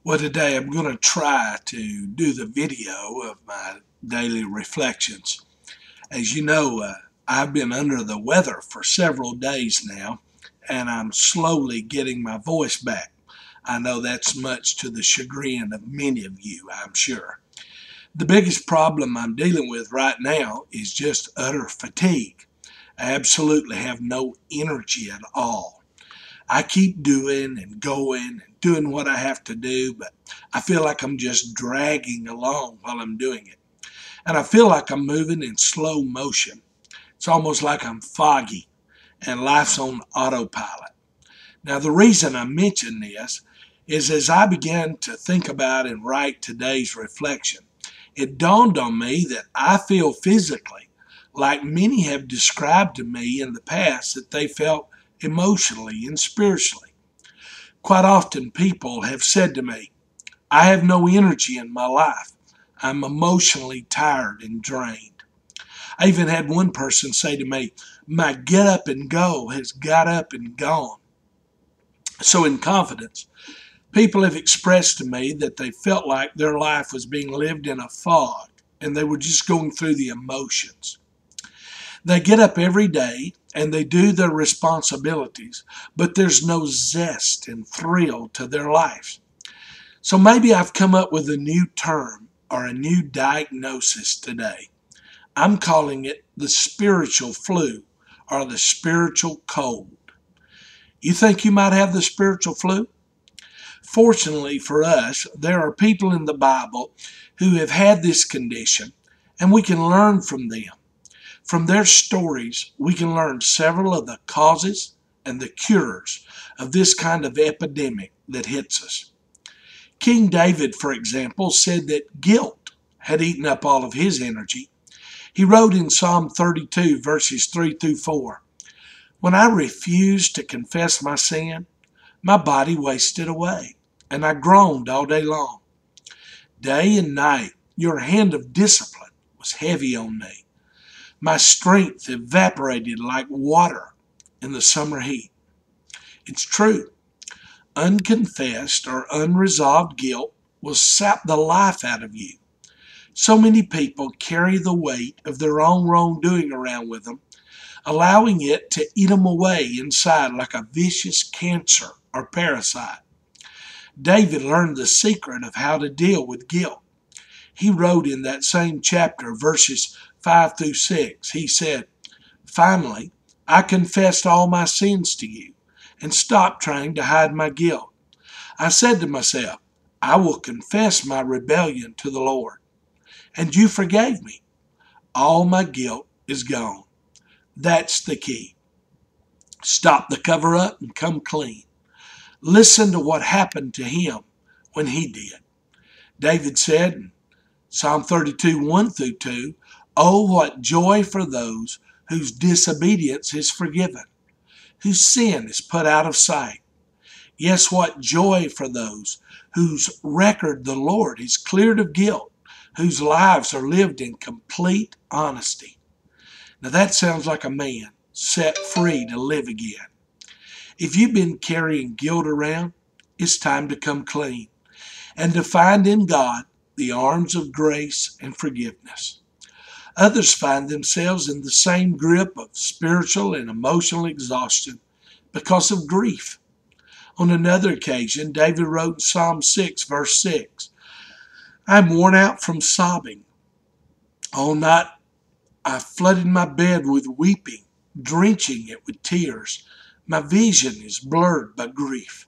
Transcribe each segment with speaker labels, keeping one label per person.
Speaker 1: Well, today I'm going to try to do the video of my daily reflections. As you know, I've been under the weather for several days now, and I'm slowly getting my voice back. I know that's much to the chagrin of many of you, I'm sure. The biggest problem I'm dealing with right now is just utter fatigue. I absolutely have no energy at all. I keep doing and going and doing what I have to do, but I feel like I'm just dragging along while I'm doing it. And I feel like I'm moving in slow motion. It's almost like I'm foggy and life's on autopilot. Now, the reason I mention this is as I began to think about and write today's reflection, it dawned on me that I feel physically like many have described to me in the past that they felt emotionally and spiritually. Quite often people have said to me, I have no energy in my life. I'm emotionally tired and drained. I even had one person say to me, my get up and go has got up and gone. So in confidence, people have expressed to me that they felt like their life was being lived in a fog and they were just going through the emotions. They get up every day and they do their responsibilities, but there's no zest and thrill to their lives. So maybe I've come up with a new term or a new diagnosis today. I'm calling it the spiritual flu or the spiritual cold. You think you might have the spiritual flu? Fortunately for us, there are people in the Bible who have had this condition, and we can learn from them. From their stories, we can learn several of the causes and the cures of this kind of epidemic that hits us. King David, for example, said that guilt had eaten up all of his energy. He wrote in Psalm 32, verses 3 through 4, when I refused to confess my sin, my body wasted away, and I groaned all day long. Day and night, your hand of discipline was heavy on me. My strength evaporated like water in the summer heat. It's true. Unconfessed or unresolved guilt will sap the life out of you. So many people carry the weight of their own wrongdoing around with them, allowing it to eat them away inside like a vicious cancer or parasite. David learned the secret of how to deal with guilt. He wrote in that same chapter, verses 5 through 6, he said, finally, I confessed all my sins to you and stopped trying to hide my guilt. I said to myself, I will confess my rebellion to the Lord. And you forgave me. All my guilt is gone. That's the key. Stop the cover up and come clean. Listen to what happened to him when he did. David said in Psalm 32, 1 through 2, oh, what joy for those whose disobedience is forgiven, whose sin is put out of sight. Yes, what joy for those whose record the Lord is cleared of guilt, whose lives are lived in complete honesty. Now that sounds like a man set free to live again. If you've been carrying guilt around, it's time to come clean and to find in God the arms of grace and forgiveness. Others find themselves in the same grip of spiritual and emotional exhaustion because of grief. On another occasion, David wrote in Psalm 6, verse 6, I'm worn out from sobbing. All night I flooded my bed with weeping, drenching it with tears. My vision is blurred by grief.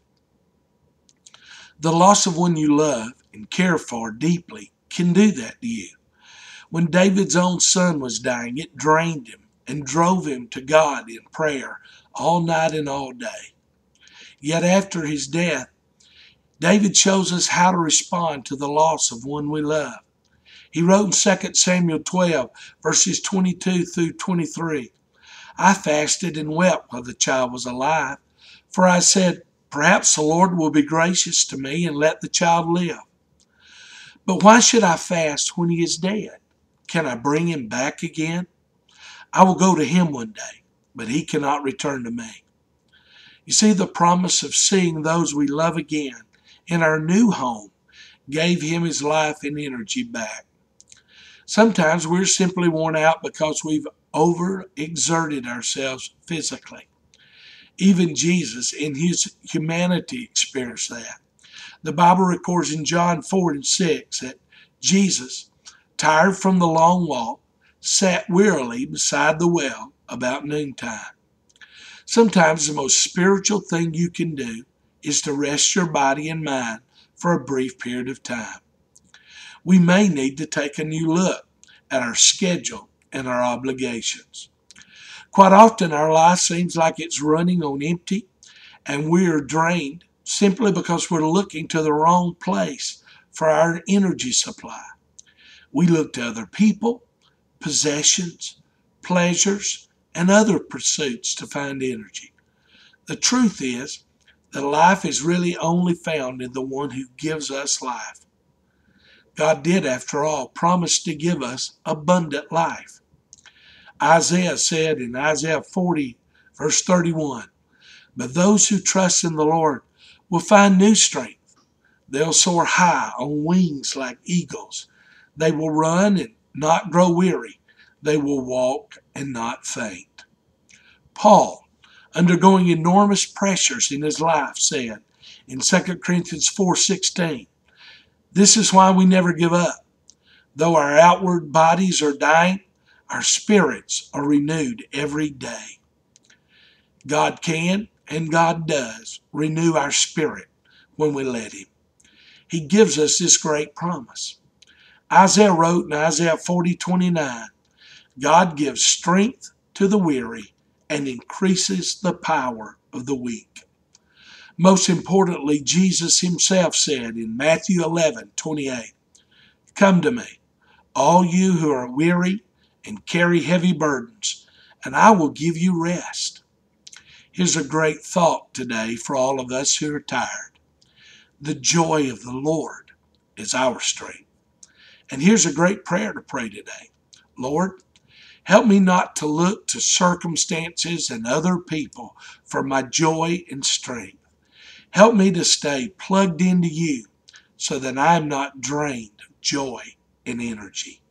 Speaker 1: The loss of one you love and care for deeply can do that to you. When David's own son was dying, it drained him and drove him to God in prayer all night and all day. Yet after his death, David shows us how to respond to the loss of one we love. He wrote in 2 Samuel 12, verses 22 through 23, I fasted and wept while the child was alive, for I said, perhaps the Lord will be gracious to me and let the child live. But why should I fast when he is dead? Can I bring him back again? I will go to him one day, but he cannot return to me. You see, the promise of seeing those we love again in our new home gave him his life and energy back. Sometimes we're simply worn out because we've overexerted ourselves physically. Even Jesus in his humanity experienced that. The Bible records in John 4:6 that Jesus, tired from the long walk, sat wearily beside the well about noontime. Sometimes the most spiritual thing you can do is to rest your body and mind for a brief period of time. We may need to take a new look at our schedule and our obligations. Quite often our life seems like it's running on empty and we are drained simply because we're looking to the wrong place for our energy supply. We look to other people, possessions, pleasures, and other pursuits to find energy. The truth is that life is really only found in the one who gives us life. God did, after all, promise to give us abundant life. Isaiah said in Isaiah 40, verse 31, "But those who trust in the Lord will find new strength. They'll soar high on wings like eagles. They will run and not grow weary. They will walk and not faint." Paul, undergoing enormous pressures in his life, said in 2 Corinthians 4:16, "This is why we never give up. Though our outward bodies are dying, our spirits are renewed every day." God can and God does renew our spirit when we let him. He gives us this great promise. Isaiah wrote in Isaiah 40:29, "God gives strength to the weary and increases the power of the weak." Most importantly, Jesus himself said in Matthew 11:28, "Come to me, all you who are weary and carry heavy burdens, and I will give you rest." Here's a great thought today for all of us who are tired. The joy of the Lord is our strength. And here's a great prayer to pray today. Lord, help me not to look to circumstances and other people for my joy and strength. Help me to stay plugged into you so that I am not drained of joy and energy.